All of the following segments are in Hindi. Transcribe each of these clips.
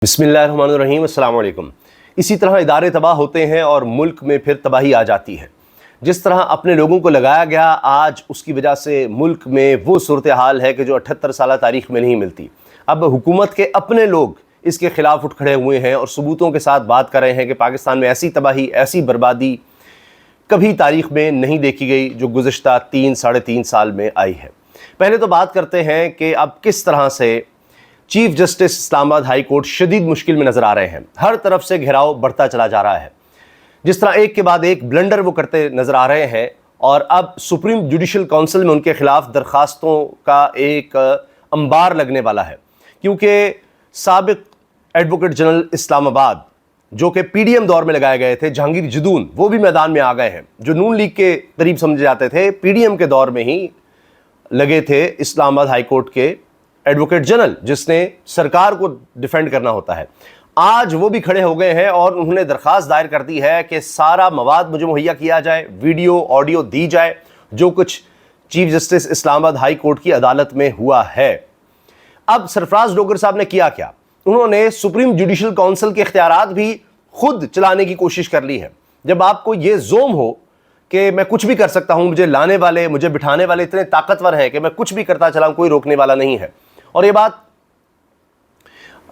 बिस्मिल्लाहिर्रहमानिर्रहीम, अस्सलाम वालेकुम। इसी तरह इदारे तबाह होते हैं और मुल्क में फिर तबाही आ जाती है। जिस तरह अपने लोगों को लगाया गया, आज उसकी वजह से मुल्क में वो सूरत हाल है कि जो 78 साल तारीख़ में नहीं मिलती। अब हुकूमत के अपने लोग इसके ख़िलाफ़ उठ खड़े हुए हैं और सबूतों के साथ बात कर रहे हैं कि पाकिस्तान में ऐसी तबाही, ऐसी बर्बादी कभी तारीख़ में नहीं देखी गई जो गुज़िश्ता 3-3.5 साल में आई है। पहले तो बात करते हैं कि अब किस तरह से chief justice Islamabad high court शदीद मुश्किल में नज़र आ रहे हैं। हर तरफ से घेराव बढ़ता चला जा रहा है। जिस तरह एक के बाद एक ब्लंडर वो करते नज़र आ रहे हैं और अब सुप्रीम जुडिशल काउंसिल में उनके खिलाफ दरखास्तों का एक अंबार लगने वाला है, क्योंकि साबिक एडवोकेट जनरल इस्लामाबाद जो कि पीडीएम दौर में लगाए गए थे, जहांगीर जदून, वो भी मैदान में आ गए हैं। जो नून लीग के करीब समझे जाते थे, पीडीएम के दौर में ही लगे थे इस्लामाबाद हाई कोर्ट के एडवोकेट जनरल, जिसने सरकार को डिफेंड करना होता है। आज वो भी खड़े हो गए हैं और उन्होंने दरखास्त दायर कर दी है कि सारा मवाद मुझे मुहैया किया जाए, वीडियो ऑडियो दी जाए, जो कुछ chief justice Islamabad high court की अदालत में हुआ है। अब सरफराज डोगर साहब ने किया क्या? उन्होंने सुप्रीम जुडिशल काउंसिल के इख्तियारात भी खुद चलाने की कोशिश कर ली है। जब आपको ये जोम हो कि मैं कुछ भी कर सकता हूं, मुझे लाने वाले, मुझे बिठाने वाले इतने ताकतवर हैं कि मैं कुछ भी करता चला हूं, कोई रोकने वाला नहीं है। और ये बात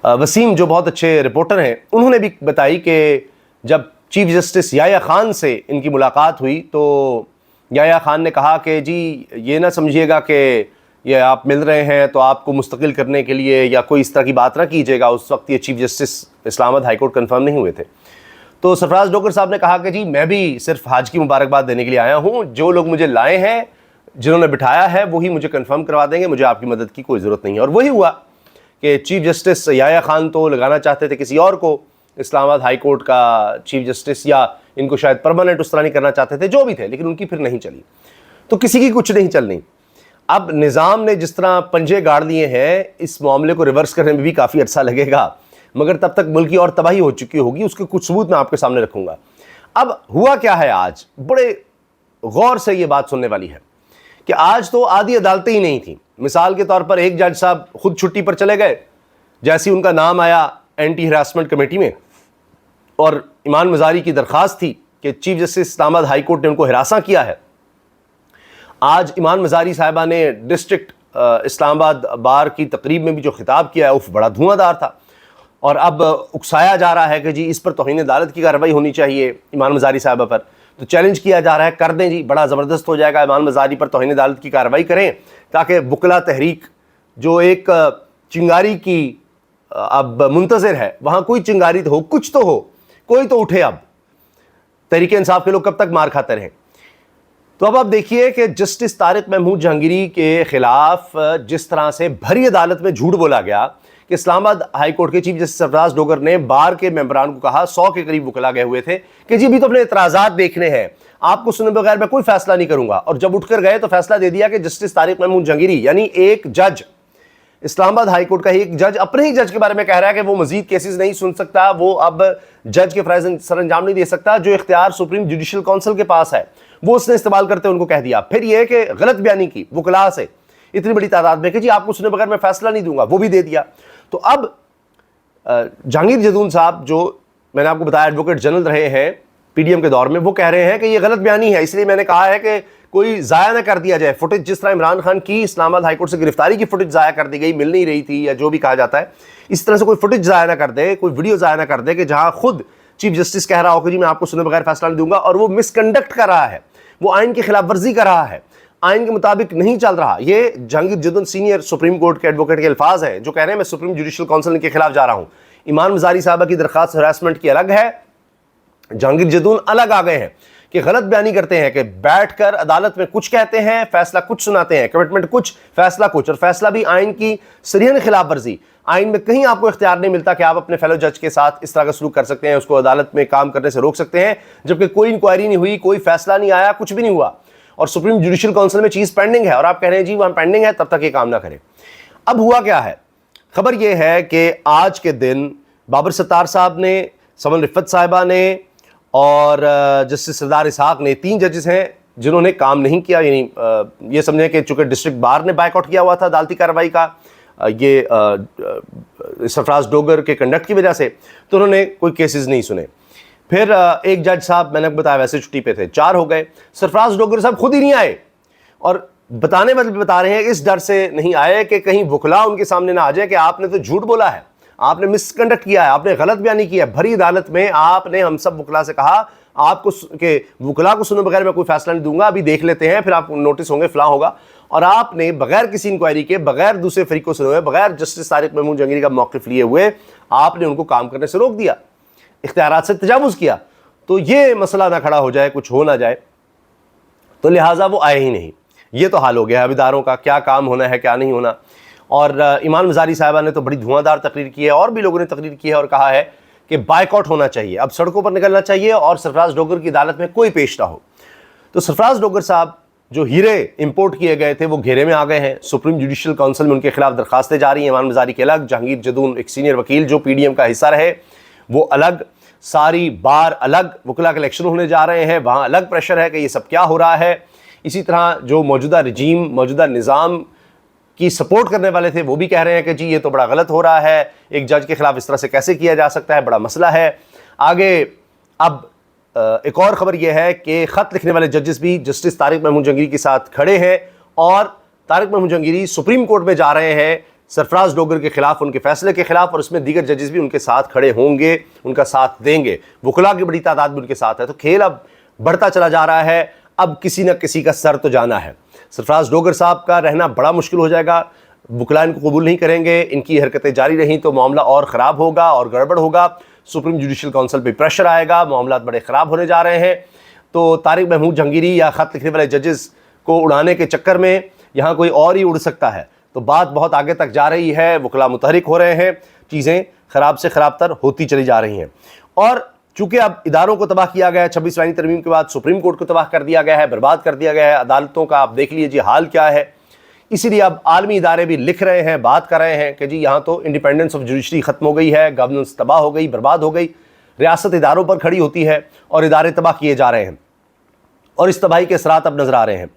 वसीम, जो बहुत अच्छे रिपोर्टर हैं, उन्होंने भी बताई कि जब चीफ जस्टिस याया खान से इनकी मुलाकात हुई तो याया खान ने कहा कि जी ये ना समझिएगा कि ये आप मिल रहे हैं तो आपको मुस्तकिल करने के लिए या कोई इस तरह की बात ना कीजिएगा। उस वक्त ये chief justice Islamabad high court confirm नहीं हुए थे। तो सरफराज डोगर साहब ने कहा कि जी मैं भी सिर्फ हज की मुबारकबाद देने के लिए आया हूँ, जो लोग मुझे लाए हैं, जिन्होंने बिठाया है, वही मुझे कंफर्म करवा देंगे, मुझे आपकी मदद की कोई ज़रूरत नहीं है। और वही हुआ कि चीफ जस्टिस याया खान तो लगाना चाहते थे किसी और को इस्लामाबाद हाई कोर्ट का चीफ जस्टिस, या इनको शायद परमानेंट उस तरह नहीं करना चाहते थे, जो भी थे, लेकिन उनकी फिर नहीं चली। तो किसी की कुछ नहीं चलनी। अब निज़ाम ने जिस तरह पंजे गाड़ लिए हैं, इस मामले को रिवर्स करने में भी काफ़ी अर्सा लगेगा, मगर तब तक मुल्क की और तबाही हो चुकी होगी। उसके कुछ सबूत मैं आपके सामने रखूँगा। अब हुआ क्या है, आज बड़े गौर से ये बात सुनने वाली है कि आज तो आधी अदालतें ही नहीं थी। मिसाल के तौर पर एक जज साहब खुद छुट्टी पर चले गए, जैसे उनका नाम आया एंटी हरासमेंट कमेटी में और ईमान मजारी की दरखास्त थी कि chief justice Islamabad high court ने उनको हिरासा किया है। आज ईमान मजारी साहिबा ने डिस्ट्रिक्ट इस्लामाबाद बार की तकरीब में भी जो खिताब किया है, उफ, बड़ा धुआंधार था। और अब उकसाया जा रहा है कि जी इस पर तौहीन अदालत की कार्रवाई होनी चाहिए ईमान मजारी साहिबा पर। तो चैलेंज किया जा रहा है, कर दें जी, बड़ा ज़बरदस्त हो जाएगा, ईमान मजारी पर तौहीन अदालत की कार्रवाई करें, ताकि बुकला तहरीक जो एक चिंगारी की अब मुंतज़िर है, वहाँ कोई चिंगारी तो हो, कुछ तो हो, कोई तो उठे। अब तहरीक इंसाफ के लोग कब तक मार खाते रहें? तो अब आप देखिए कि जस्टिस तारिक महमूद जहांगीरी के खिलाफ जिस तरह से भरी अदालत में झूठ बोला गया कि इस्लामाबाद हाई कोर्ट के चीफ जस्टिस सरफराज डोगर ने बार के मेंबरान को कहा, 100 के करीब वकला गए हुए थे, कि जी भी तो अपने एतराज़ात देखने हैं, आपको सुने बगैर मैं कोई फैसला नहीं करूंगा। और जब उठकर गए तो फैसला दे दिया कि जस्टिस तारिक महमूद जहांगीरी, यानी एक जज, इस्लामाबाद हाई कोर्ट का एक जज अपने ही जज के बारे में कह रहा है कि वो मजीद केसेस नहीं सुन सकता, वो अब जज के फराइज सर अंजाम नहीं दे सकता। जो इख्तियार सुप्रीम जुडिशल काउंसिल के पास है वो उसने इस्तेमाल करते उनको कह दिया। फिर यह कि गलत बयानी की वकला से इतनी बड़ी तादाद में कि जी आपको सुने बगैर मैं फैसला नहीं दूंगा, वो भी दे दिया। तो अब जहांगीर जदून साहब, जो मैंने आपको बताया एडवोकेट जनरल रहे हैं पीडीएम के दौर में, वो कह रहे हैं कि ये गलत बयानी है, इसलिए मैंने कहा है कि कोई ज़ाया ना कर दिया जाए फुटेज। जिस तरह इमरान खान की इस्लामाबाद हाई कोर्ट से गिरफ्तारी की फुटेज ज़ाया कर दी गई, मिल नहीं रही थी या जो भी कहा जाता है, इस तरह से कोई फुटेज ज़ाया ना कर दे, कोई वीडियो ज़ाया ना कर दे कि जहाँ खुद चीफ जस्टिस कह रहा हो कि जी मैं आपको सुने बगैर फैसला नहीं दूंगा, और वो मिसकंडक्ट कर रहा है, वो आइन की खिलाफ वर्जी कर रहा है, आइन के मुताबिक नहीं चल रहा। ये Jahangir Jadoon senior supreme court के एडवोकेट के अल्फाज हैं, जो कह रहे हैं मैं सुप्रीम जुडिशल काउंसिल के खिलाफ जा रहा हूं। ईमान मजारी साहबा की दरखास्त हरासमेंट की अलग है, जहांगीर जदून अलग आ गए हैं कि गलत बयानी करते हैं, कि बैठकर अदालत में कुछ कहते हैं, फैसला कुछ सुनाते हैं, कमिटमेंट कुछ, फैसला कुछ, और फैसला भी आइन की सरीहन खिलाफ वर्जी। आइन में कहीं आपको इख्तियार नहीं मिलता कि आप अपने फेलो जज के साथ इस तरह का सलूक कर सकते हैं, उसको अदालत में काम करने से रोक सकते हैं, जबकि कोई इंक्वायरी नहीं हुई, कोई फैसला नहीं आया, कुछ भी नहीं हुआ, और सुप्रीम जुडिशल काउंसिल में चीज़ पेंडिंग है, और आप कह रहे हैं जी वहाँ पेंडिंग है, तब तक ये काम ना करें। अब हुआ क्या है? खबर यह है कि आज के दिन बाबर सत्तार साहब ने, समन रिफत साहिबा ने और जस्टिस सरदार इसहाक ने, 3 जजेस हैं जिन्होंने काम नहीं किया। यानी ये समझें कि चूंकि डिस्ट्रिक्ट बार ने बायकॉट किया हुआ था अदालती कार्रवाई का, ये सरफराज डोगर के कंडक्ट की वजह से, तो उन्होंने कोई केसेस नहीं सुने। फिर एक जज साहब, मैंने बताया वैसे छुट्टी पे थे, 4 हो गए। सरफराज डोगर साहब खुद ही नहीं आए, और बताने वाले बता रहे हैं इस डर से नहीं आए कि कहीं वकला उनके सामने ना आ जाए कि आपने तो झूठ बोला है, आपने मिसकंडक्ट किया है, आपने गलत बयानी किया है। भरी अदालत में आपने हम सब वकला से कहा आपको के वकला को सुने बगैर मैं कोई फैसला नहीं दूंगा, अभी देख लेते हैं, फिर आप नोटिस होंगे, फलां होगा। और आपने बगैर किसी इंक्वायरी के, बगैर दूसरे फरीक को सुने हुए, बगैर जस्टिस तारिक महमूद जहांगीरी का मौक़िफ़ लिए हुए आपने उनको काम करने से रोक दिया, इख्तियारात से तजावुज़ किया। तो ये मसला ना खड़ा हो जाए, कुछ हो ना जाए, तो लिहाजा वो आए ही नहीं। ये तो हाल हो गया है अब इदारों का, क्या काम होना है क्या नहीं होना। और ईमान मज़ारी साहिबा ने तो बड़ी धुआंधार तकरीर की है, और भी लोगों ने तकरीर की है और कहा है कि बायकॉट होना चाहिए, अब सड़कों पर निकलना चाहिए और सरफराज डोगर की अदालत में कोई पेश ना हो। तो सरफराज डोगर साहब जो हीरे इंपोर्ट किए गए थे वो घेरे में आ गए हैं। सुप्रीम जुडिशल काउंसिल में उनके खिलाफ दरखास्तें जारी हैं, ईमान मज़ारी के अलग, जहांगीर जदून एक सीनियर वकील जो PDM का हिस्सा रहे वो अलग, सारी बार अलग, वकला के इलेक्शन होने जा रहे हैं, वहाँ अलग प्रेशर है कि ये सब क्या हो रहा है। इसी तरह जो मौजूदा रजीम, मौजूदा निज़ाम की सपोर्ट करने वाले थे वो भी कह रहे हैं कि जी ये तो बड़ा गलत हो रहा है, एक जज के खिलाफ इस तरह से कैसे किया जा सकता है, बड़ा मसला है। आगे अब एक और ख़बर यह है कि ख़त लिखने वाले जजेस भी जस्टिस तारिक महमूद जहांगीरी के साथ खड़े हैं, और तारिक महमूद जहांगीरी सुप्रीम कोर्ट में जा रहे हैं सरफराज डोगर के खिलाफ, उनके फैसले के खिलाफ, और उसमें दीगर जजेस भी उनके साथ खड़े होंगे, उनका साथ देंगे, वकला की बड़ी तादाद भी उनके साथ है। तो खेल अब बढ़ता चला जा रहा है, अब किसी न किसी का सर तो जाना है। सरफराज डोगर साहब का रहना बड़ा मुश्किल हो जाएगा, वकला इनको कबूल नहीं करेंगे, इनकी हरकतें जारी रहीं तो मामला और ख़राब होगा और गड़बड़ होगा, सुप्रीम जुडिशल काउंसिल पे प्रेशर आएगा, मामला बड़े ख़राब होने जा रहे हैं। तो तारिक महमूद जहांगीरी या ख़त लिखने वाले जजेस को उड़ाने के चक्कर में यहाँ कोई और ही उड़ सकता है। तो बात बहुत आगे तक जा रही है, वकला मुतहरिक हो रहे हैं, चीज़ें ख़राब से ख़राब तर होती चली जा रही हैं। और चूँकि अब इदारों को तबाह किया गया है, 26 आईनी तरमीम के बाद सुप्रीम कोर्ट को तबाह कर दिया गया है, बर्बाद कर दिया गया है, अदालतों का आप देख लीजिए हाल क्या है। इसीलिए अब आलमी इदारे भी लिख रहे हैं, बात कर रहे हैं कि जी यहाँ तो इंडिपेंडेंस ऑफ जुडिशरी ख़त्म हो गई है, गवर्नेंस तबाह हो गई, बर्बाद हो गई, रियासत इदारों पर खड़ी होती है और इदारे तबाह किए जा रहे हैं, और इस तबाही के असरात अब नज़र आ रहे हैं।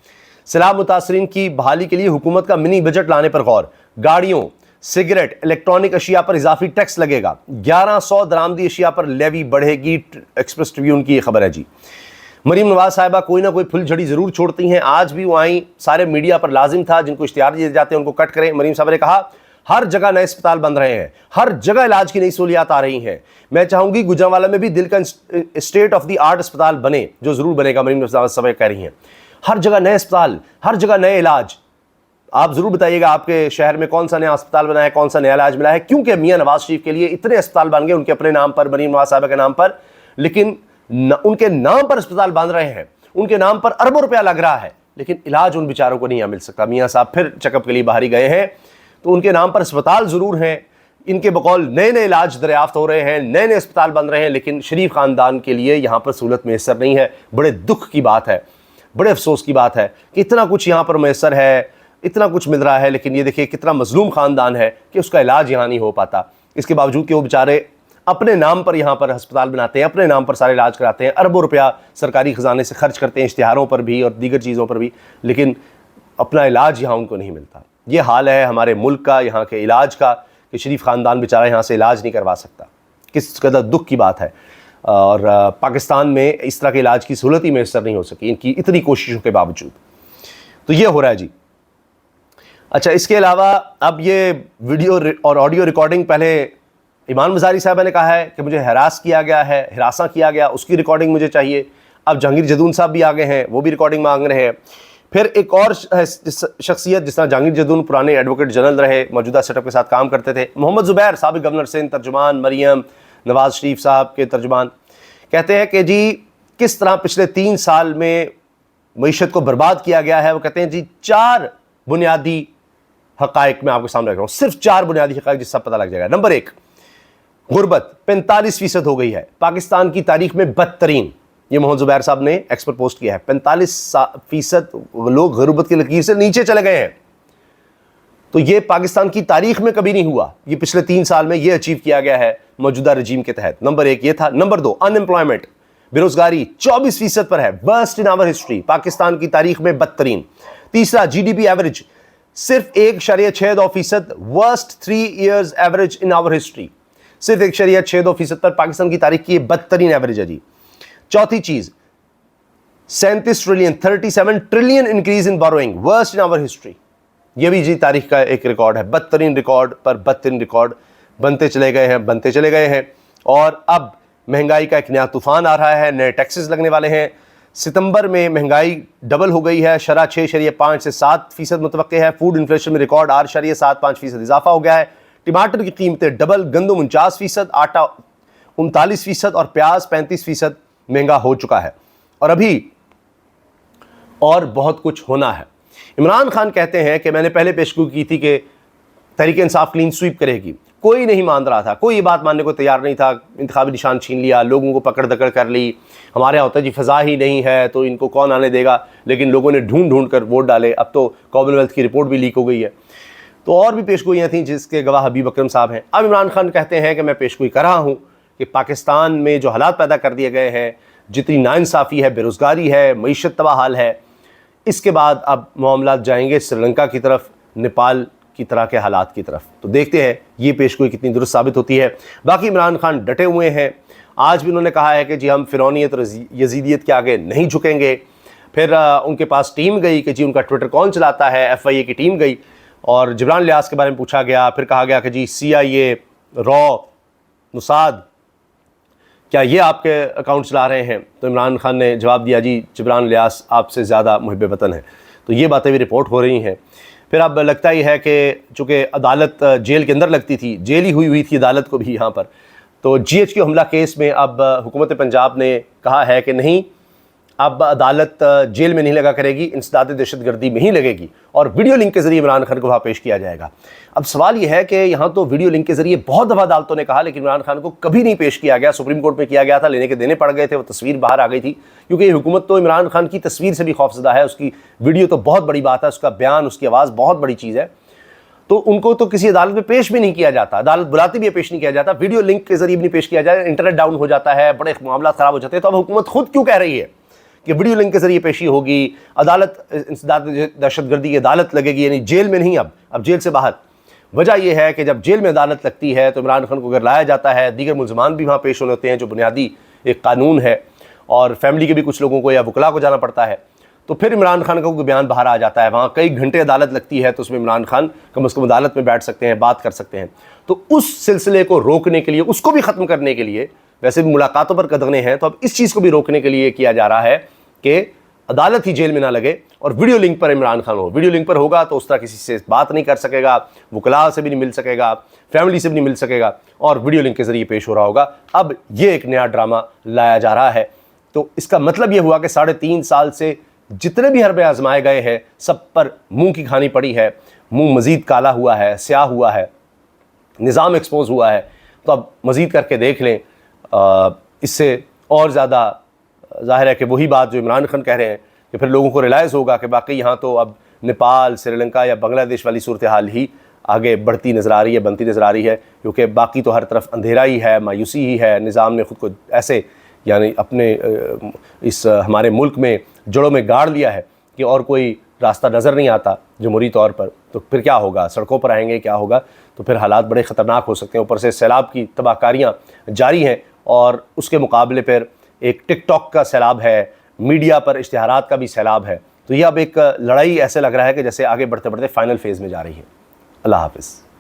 सैलाब मुतासरीन की बहाली के लिए हुकूमत का मिनी बजट लाने पर गौर, गाड़ियों, सिगरेट, इलेक्ट्रॉनिक अशिया पर इजाफी टैक्स लगेगा, 1100 दरामदी अशिया पर लेवी बढ़ेगी। एक्सप्रेस ट्रिब्यून की खबर है जी। मरीम नवाज साहिबा कोई ना कोई फुलझड़ी ज़रूर छोड़ती हैं, आज भी वो आई, सारे मीडिया पर लाजिम था, जिनको इश्तिहार दिए जाते हैं उनको कट करें। मरीम साहब ने कहा हर जगह नए अस्पताल बन रहे हैं, हर जगह इलाज की नई सहूलियात आ रही हैं, मैं चाहूँगी गुजरांवाला में भी दिल का स्टेट ऑफ द आर्ट अस्पताल बने, जो ज़रूर बनेगा, मरीम नवाज साहब कह रही हैं। हर जगह नए अस्पताल, हर जगह नए इलाज। आप ज़रूर बताइएगा आपके शहर में कौन सा नया अस्पताल बना है, कौन सा नया इलाज मिला है, क्योंकि मियाँ नवाज शरीफ के लिए इतने अस्पताल बन गए उनके अपने नाम पर, मरीम नवाज साहब के नाम पर, लेकिन उनके नाम पर अस्पताल बन रहे हैं, उनके नाम पर अरबों रुपया लग रहा है, लेकिन इलाज उन बेचारों को नहीं मिल सकता। मियाँ साहब फिर चेकअप के लिए बाहर ही गए हैं, तो उनके नाम पर अस्पताल ज़रूर हैं, इनके बकौल नए नए इलाज दरियाफ्त हो रहे हैं, नए नए अस्पताल बन रहे हैं, लेकिन शरीफ ख़ानदान के लिए यहाँ पर सहूलत मैसर नहीं है। बड़े दुख की बात है, बड़े अफसोस की बात है कि इतना कुछ यहाँ पर मैसर है, इतना कुछ मिल रहा है, लेकिन ये देखिए कितना मजलूम ख़ानदान है कि उसका इलाज यहाँ नहीं हो पाता। इसके बावजूद कि वो बेचारे अपने नाम पर यहाँ पर अस्पताल बनाते हैं, अपने नाम पर सारे इलाज कराते हैं, अरबों रुपया सरकारी ख़जाने से खर्च करते हैं इश्तिहारों पर भी और दीगर चीज़ों पर भी, लेकिन अपना इलाज यहाँ उनको नहीं मिलता। ये हाल है हमारे मुल्क का, यहाँ के इलाज का, कि शरीफ ख़ानदान बेचारा यहाँ से इलाज नहीं करवा सकता। किस कदर दुख की बात है। और पाकिस्तान में इस तरह के इलाज की सहूलत ही मैसर नहीं हो सकी इनकी इतनी कोशिशों के बावजूद। तो ये हो रहा है जी। अच्छा, इसके अलावा अब ये वीडियो और ऑडियो रिकॉर्डिंग, पहले ईमान मज़ारी साहब ने कहा है कि मुझे हरास किया गया है, हिरासा किया गया, उसकी रिकॉर्डिंग मुझे चाहिए। अब जहांगीर जदून साहब भी आ गए हैं, वो भी रिकॉर्डिंग मांग रहे हैं। फिर एक और शख्सियत जिस तरह जहांगीर जदून पुराने एडवोकेट जनरल रहे, मौजूदा सेटअप के साथ काम करते थे, मोहम्मद ज़ुबैर साबिक़ गवर्नर सिंध तर्जुमान, मरियम नवाज़ शरीफ साहब के तर्जुमान, कहते हैं कि जी किस तरह पिछले 3 साल में मईशत को बर्बाद किया गया है। वो कहते हैं जी 4 बुनियादी हक़ाइक़ मैं आपके सामने रख रहा हूँ, सिर्फ 4 बुनियादी हक़ाइक़ जिससे पता लग जाएगा। नंबर 1, गुर्बत 45% हो गई है, पाकिस्तान की तारीख में बदतरीन। ये मोहम्मद ज़ुबैर साहब ने एक्सपर्ट पोस्ट किया है। 45% लोग गुर्बत की लकीर से नीचे चले गए हैं। तो ये पाकिस्तान की तारीख में कभी नहीं हुआ, ये पिछले 3 साल में ये अचीव किया गया है मौजूदा रजीम के तहत। नंबर 1 ये था। नंबर 2, अनएम्प्लॉयमेंट, बेरोजगारी 24% पर है, worst in our history, Pakistan की तारीख में बदतरीन। तीसरा, GDP एवरेज सिर्फ 1.62%, worst 3 years average in our history. सिर्फ 1.62% पर पाकिस्तान की तारीख की बदतरीन एवरेज है जी। चौथी चीज, 37 trillion 37 trillion increase in borrowing, worst in our history. यह भी जी तारीख का एक रिकॉर्ड है। बदतरीन रिकॉर्ड पर बदतरीन रिकॉर्ड बनते चले गए हैं। और अब महंगाई का एक नया तूफान आ रहा है, नए टैक्सेस लगने वाले हैं। सितंबर में महंगाई डबल हो गई है, शरह 6.5 से 7% मुतवक्के है। फूड इन्फ्लेशन में रिकॉर्ड 8.75% इजाफा हो गया है। टमाटर की कीमतें डबल, गंदम 49%, आटा 39% और प्याज 35% महंगा हो चुका है। और अभी और बहुत कुछ होना है। इमरान खान कहते हैं कि मैंने पहले पेशगोई की थी कि तहरीक-ए-इंसाफ क्लीन स्वीप करेगी। कोई नहीं मान रहा था, कोई ये बात मानने को तैयार नहीं था। इंतखाबी निशान छीन लिया, लोगों को पकड़ दकड़ कर ली। हमारे यहाँ होता है जी फ़ज़ा ही नहीं है तो इनको कौन आने देगा, लेकिन लोगों ने ढूंढ कर वोट डाले। अब तो कॉमनवेल्थ की रिपोर्ट भी लीक हो गई है। तो और भी पेशगोइयाँ थीं जिसके गवाह हबीब अकरम साहब हैं। अब इमरान खान कहते हैं कि मैं पेशगोई कर रहा हूँ कि पाकिस्तान में जो हालात पैदा कर दिए गए हैं, जितनी नाइंसाफ़ी है, बेरोज़गारी है, मईशत तबाह हाल है, इसके बाद अब मामला जाएंगे श्रीलंका की तरफ, नेपाल की तरह के हालात की तरफ। तो देखते हैं ये पेशगोई कितनी दुरुस्त साबित होती है। बाकी इमरान खान डटे हुए हैं। आज भी उन्होंने कहा है कि जी हम फ़िरौनियत और यजीदियत के आगे नहीं झुकेंगे। फिर उनके पास टीम गई कि जी उनका ट्विटर कौन चलाता है, FIA की टीम गई और जिब्रान लियास के बारे में पूछा गया। फिर कहा गया कि जी CIA, रॉ, मुसाद, क्या ये आपके अकाउंट चला रहे हैं? तो इमरान खान ने जवाब दिया, जी जिब्रान लियास आपसे ज़्यादा मुहिब वतन है। तो ये बातें भी रिपोर्ट हो रही हैं। फिर अब लगता ही है कि चूँकि अदालत जेल के अंदर लगती थी, जेल ही हुई थी अदालत को भी यहाँ पर, तो GHQ हमला केस में अब हुकूमत पंजाब ने कहा है कि नहीं, अब अदालत जेल में नहीं लगा करेगी, इंसदाद दहशतगर्दी में ही लगेगी और वीडियो लिंक के ज़रिए इमरान खान को वहाँ पेश किया जाएगा। अब सवाल यह है कि यहाँ तो वीडियो लिंक के ज़रिए बहुत दफ़ा अदालतों ने कहा, लेकिन इमरान खान को कभी नहीं पेश किया गया। सुप्रीम कोर्ट में किया गया था, लेने के देने पड़ गए थे, वो तस्वीर बाहर आ गई थी। क्योंकि ये हुकूमत तो इमरान खान की तस्वीर से भी खौफजदा है। उसकी वीडियो तो बहुत बड़ी बात है, उसका बयान, उसकी आवाज़ बहुत बड़ी चीज़ है। तो उनको तो किसी अदालत में पेश भी नहीं किया जाता, अदालत बुलाती भी पेश नहीं किया जाता, वीडियो लिंक के ज़रिए भी नहीं पेश किया जाए। इंटरनेट डाउन हो जाता है, बड़े मामला ख़राब हो जाते हैं। तो अब हुकूमत खुद क्यों कह रही है कि वीडियो लिंक के ज़रिए पेशी होगी, अदालत इंसदाद दहशतगर्दी की अदालत लगेगी, यानी जेल में नहीं, अब जेल से बाहर। वजह यह है कि जब जेल में अदालत लगती है तो इमरान खान को अगर लाया जाता है, दीगर मुलजमान भी वहाँ पेश होने होते हैं, जो बुनियादी एक कानून है, और फैमिली के भी कुछ लोगों को या वकला को जाना पड़ता है, तो फिर इमरान खान का कोई बयान बाहर आ जाता है। वहाँ कई घंटे अदालत लगती है, तो उसमें इमरान खान कम अज़ कम अदालत में बैठ सकते हैं, बात कर सकते हैं। तो उस सिलसिले को रोकने के लिए, उसको भी ख़त्म करने के लिए, वैसे भी मुलाकातों पर कदगने हैं, तो अब इस चीज़ को भी रोकने के लिए किया जा रहा है कि अदालत ही जेल में ना लगे और वीडियो लिंक पर इमरान खान हो। वीडियो लिंक पर होगा तो उस तरह किसी से बात नहीं कर सकेगा, वकला से भी नहीं मिल सकेगा, फैमिली से भी नहीं मिल सकेगा, और वीडियो लिंक के ज़रिए पेश हो रहा होगा। अब ये एक नया ड्रामा लाया जा रहा है। तो इसका मतलब ये हुआ कि 3.5 साल से जितने भी हरबे आजमाए गए हैं, सब पर मुंह की खानी पड़ी है। मुंह मज़ीद काला हुआ है, स्याह हुआ है, निज़ाम एक्सपोज हुआ है। तो अब मज़ीद करके देख लें। इससे और ज़्यादा ज़ाहिर है कि वही बात जो इमरान खान कह रहे हैं कि फिर लोगों को रियलाइज़ होगा कि वाकई यहाँ तो अब नेपाल, श्रीलंका या बांग्लादेश वाली सूरत हाल ही आगे बढ़ती नज़र आ रही है, बनती नज़र आ रही है। क्योंकि बाकी तो हर तरफ अंधेरा ही है, मायूसी ही है। निज़ाम ने ख़ुद को ऐसे यानी अपने इस हमारे मुल्क में जड़ों में गाड़ लिया है कि और कोई रास्ता नज़र नहीं आता जमहूरी तौर पर। तो फिर क्या होगा, सड़कों पर आएंगे, क्या होगा? तो फिर हालात बड़े ख़तरनाक हो सकते हैं। ऊपर से सैलाब की तबाहकारियाँ जारी हैं और उसके मुकाबले पर एक टिकटॉक का सैलाब है, मीडिया पर इश्तिहारात का भी सैलाब है। तो यह अब एक लड़ाई ऐसे लग रहा है कि जैसे आगे बढ़ते बढ़ते फाइनल फेज़ में जा रही है। अल्लाह हाफ़िज़।